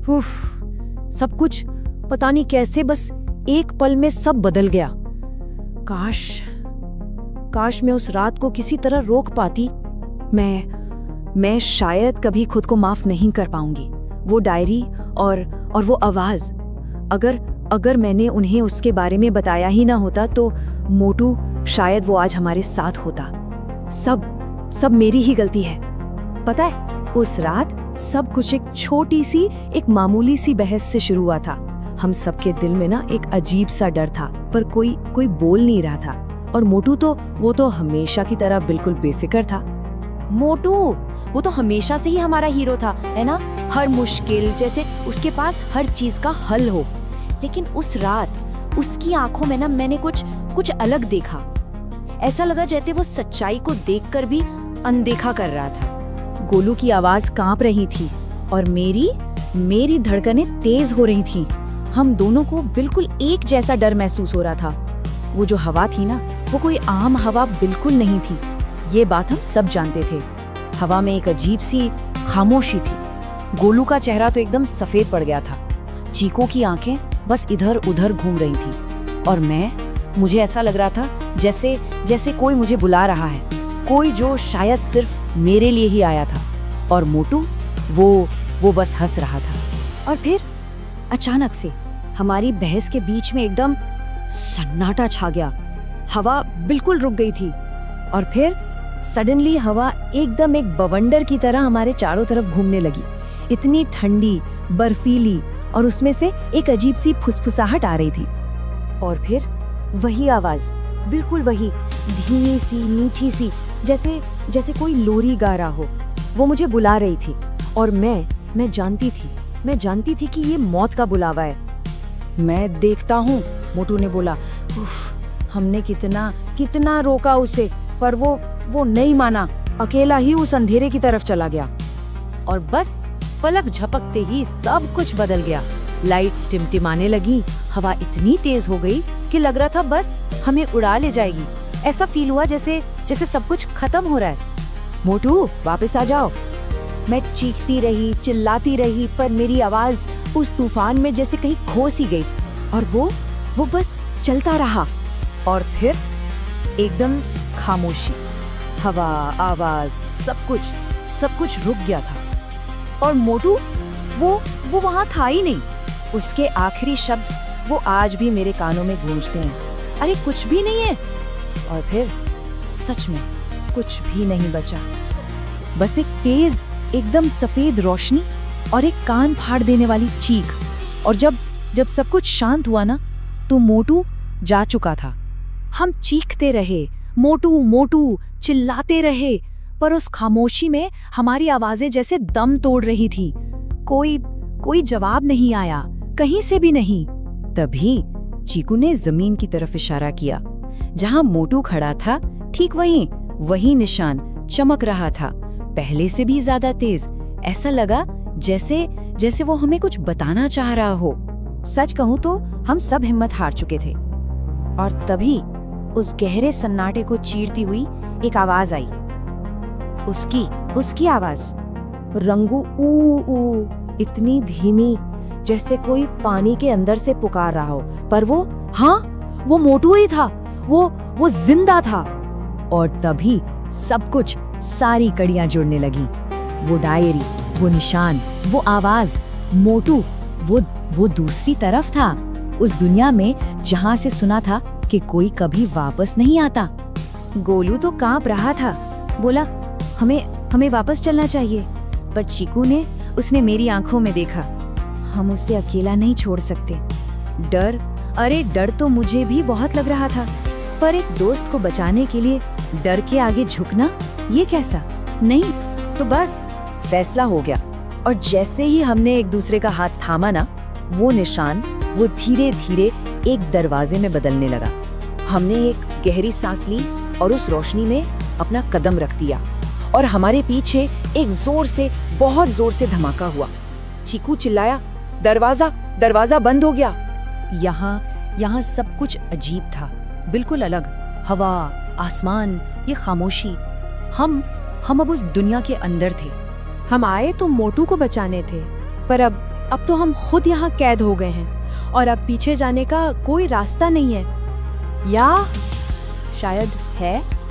उफ, सब कुछ पता नहीं कैसे बस एक पल में सब बदल गया। काश मैं उस रात को किसी तरह रोक पाती। मैं शायद कभी खुद को माफ नहीं कर पाऊंगी। वो डायरी और वो आवाज, अगर मैंने उन्हें उसके बारे में बताया ही ना होता तो मोटू शायद वो आज हमारे साथ होता। सब मेरी ही गलती है। पता है, उस रात सब कुछ एक मामूली सी बहस से शुरू हुआ था। हम सबके दिल में ना एक अजीब सा डर था, पर कोई बोल नहीं रहा था। और मोटू तो हमेशा की तरह बिल्कुल बेफिक्र था। मोटू वो तो हमेशा से ही हमारा हीरो था, है ना? हर मुश्किल जैसे उसके पास हर चीज का हल हो। लेकिन उस रात उसकी आंखों में ना मैंने कुछ अलग देखा। ऐसा लगा जैसे वो सच्चाई को देखकर भी अनदेखा कर रहा था। गोलू की आवाज कांप रही थी और मेरी धड़कनें तेज हो रही थी। हम दोनों को बिल्कुल एक जैसा डर महसूस हो रहा था। वो जो हवा थी ना, वो कोई आम हवा बिल्कुल नहीं थी। ये बात हम सब जानते थे। हवा में एक अजीब सी खामोशी थी। गोलू का चेहरा तो एकदम सफेद पड़ गया था। चीकू की आंखें बस इधर उधर घूम रही थी और मुझे ऐसा लग रहा था जैसे कोई मुझे बुला रहा है, कोई जो शायद सिर्फ मेरे लिए ही आया था। और मोटू वो बस हंस रहा था। और फिर अचानक से हमारी बहस के बीच में एकदम सन्नाटा छा गया। हवा बिल्कुल रुक गई थी और फिर सडनली हवा एकदम एक बवंडर की तरह हमारे चारों तरफ घूमने लगी। इतनी ठंडी, बर्फीली, और उसमें से एक अजीब सी फुसफुसाहट आ रही थी। और फिर वही आवाज, बिल्कुल वही, धीमी सी, मीठी सी, जैसे कोई लोरी गा रहा हो। वो मुझे बुला रही थी और मैं जानती थी कि ये मौत का बुलावा है। मैं देखता हूँ, मोटू ने बोला। हमने कितना रोका उसे, पर वो नहीं माना। अकेला ही उस अंधेरे की तरफ चला गया। और बस पलक झपकते ही सब कुछ बदल गया। लाइट्स टिमटिमाने लगी। हवा इतनी तेज हो गई कि लग रहा था बस हमें उड़ा ले जाएगी। ऐसा फील हुआ जैसे सब कुछ खत्म हो रहा है। मोटू, वापस आ जाओ। मैं चीखती रही, चिल्लाती रही, पर मेरी आवाज उस तूफान में जैसे कहीं खो सी गई। और वो बस चलता रहा। और फिर एकदम खामोशी, हवा, आवाज, सब कुछ रुक गया था। और मोटू वो वहां था ही नहीं। उसके आखिरी शब्द वो आज भी मेरे कानों में गूंजते हैं। अरे कुछ भी नहीं है। और फिर सच में कुछ भी नहीं बचा। बस एक तेज, एकदम सफेद रोशनी और एक कान फाड़ देने वाली चीख। और जब सब कुछ शांत हुआ ना, तो मोटू जा चुका था। हम चीखते रहे, मोटू मोटू चिल्लाते रहे, पर उस खामोशी में हमारी आवाजें जैसे दम तोड़ रही थी। कोई जवाब नहीं आया, कहीं से भी नहीं। तभी चीकू ने जमीन की तरफ इशारा किया। जहां मोटू खड़ा था, ठीक वही निशान चमक रहा था, पहले से भी ज्यादा तेज। ऐसा लगा जैसे वो हमें कुछ बताना चाह रहा हो। सच कहूं तो हम सब हिम्मत हार चुके थे। और तभी उस गहरे सन्नाटे को चीरती हुई एक आवाज आई। उसकी आवाज, रंगू ऊ, इतनी धीमी जैसे कोई पानी के अंदर से पुकार रहा हो। पर वो मोटू ही था। वो जिंदा था। और तभी सब कुछ, सारी कड़ियां जुड़ने लगी। वो डायरी, वो निशान, वो आवाज, मोटू वो दूसरी तरफ था, उस दुनिया में जहां से सुना था कि कोई कभी वापस नहीं आता। गोलू तो कांप रहा था, बोला हमें वापस चलना चाहिए। पर चीकू ने उसने मेरी आंखों में देखा। हम उसे अकेला नहीं छोड़ सकते। डर तो मुझे भी बहुत लग रहा था, पर एक दोस्त को बचाने के लिए डर के आगे झुकना, ये कैसा? नहीं, तो बस फैसला हो गया। और जैसे ही हमने एक दूसरे का हाथ थामा ना, वो निशान वो धीरे धीरे एक दरवाजे में बदलने लगा। हमने एक गहरी सांस ली और उस रोशनी में अपना कदम रख दिया। और हमारे पीछे एक बहुत जोर से धमाका हुआ। चीकू चिल्लाया, दरवाजा बंद हो गया। यहाँ सब कुछ अजीब था, बिल्कुल अलग। हवा, आसमान, ये खामोशी। हम अब उस दुनिया के अंदर थे। हम आए तो मोटू को बचाने थे, पर अब तो हम खुद यहाँ कैद हो गए हैं और अब पीछे जाने का कोई रास्ता नहीं है। या शायद है।